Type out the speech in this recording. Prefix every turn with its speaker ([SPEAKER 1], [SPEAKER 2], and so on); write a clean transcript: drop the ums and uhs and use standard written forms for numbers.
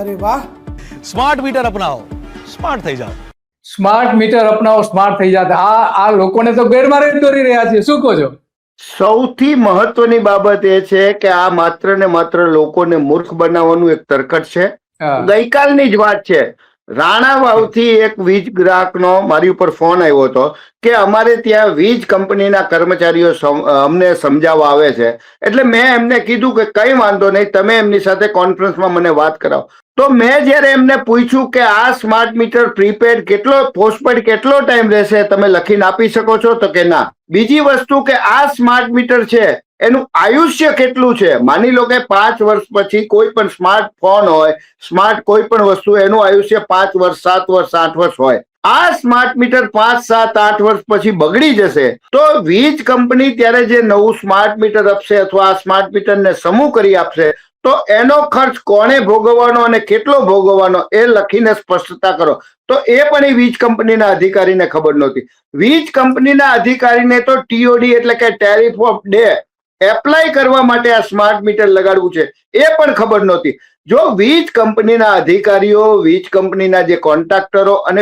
[SPEAKER 1] અરે વાહ.
[SPEAKER 2] Smart meter અપનાવો, smart થઈ જાઓ.
[SPEAKER 3] સ્માર્ટ મીટર અપનાવો, સ્માર્ટ થઈ જાત. આ લોકોને તો ગેરમાર્ગે દોરી રહ્યા છે. શું કહો છો?
[SPEAKER 4] સૌથી મહત્વની બાબત એ છે કે આ માત્ર ને માત્ર લોકોને મૂર્ખ બનાવવાનું એક તરકટ છે.
[SPEAKER 3] હા.
[SPEAKER 4] ગઈકાલની જ વાત છે. રાણાવાવથી એક વીજ ગ્રાહકનો મારી ઉપર ફોન આવ્યો હતો કે અમારે ત્યાં વીજ કંપનીના કર્મચારીઓ અમને સમજાવવા આવે છે. એટલે મેં એમને કીધું કે કઈ વાંધો નહીં, તમે એમની સાથે કોન્ફરન્સમાં મને વાત કરાવો. તો મેં જ્યારે એમને પૂછ્યું કે આ સ્માર્ટ મીટર પ્રીપેડ કેટલો, પોસ્ટપેડ કેટલો ટાઈમ રહેશે, તમે લખીને આપી શકો છો? તો કે ના. બીજી વસ્તુ કે આ સ્માર્ટ મીટર છે એનું આયુષ્ય કેટલું છે? માની લો કે 5 વર્ષ પછી કોઈ પણ સ્માર્ટફોન હોય, સ્માર્ટ કોઈ પણ વસ્તુ, એનું આયુષ્ય 5 વર્ષ, 7 વર્ષ, 8 વર્ષ હોય. આ સ્માર્ટ મીટર 5, 7, 8 વર્ષ પછી બગડી જશે તો વીજ કંપની ત્યારે જે નવું સ્માર્ટ મીટર આપશે અથવા આ સ્માર્ટ મીટરને સમૂહ કરી આપશે તો એનો ખર્ચ કોણે ભોગવવાનો અને કેટલો ભોગવવાનો એ લખીને સ્પષ્ટતા કરો. તો એ પણ એ વીજ કંપનીના અધિકારીને ખબર નહોતી. વીજ કંપનીના અધિકારીને તો ટીઓડી એટલે કે ટેરિફ ઓફ ડે એપ્લાય કરવા માટે આ સ્માર્ટ મીટર લગાડવું છે એ પણ ખબર નહોતી. જો વીજ કંપનીના અધિકારીઓ, વીજ કંપનીના જે કોન્ટ્રાક્ટરો અને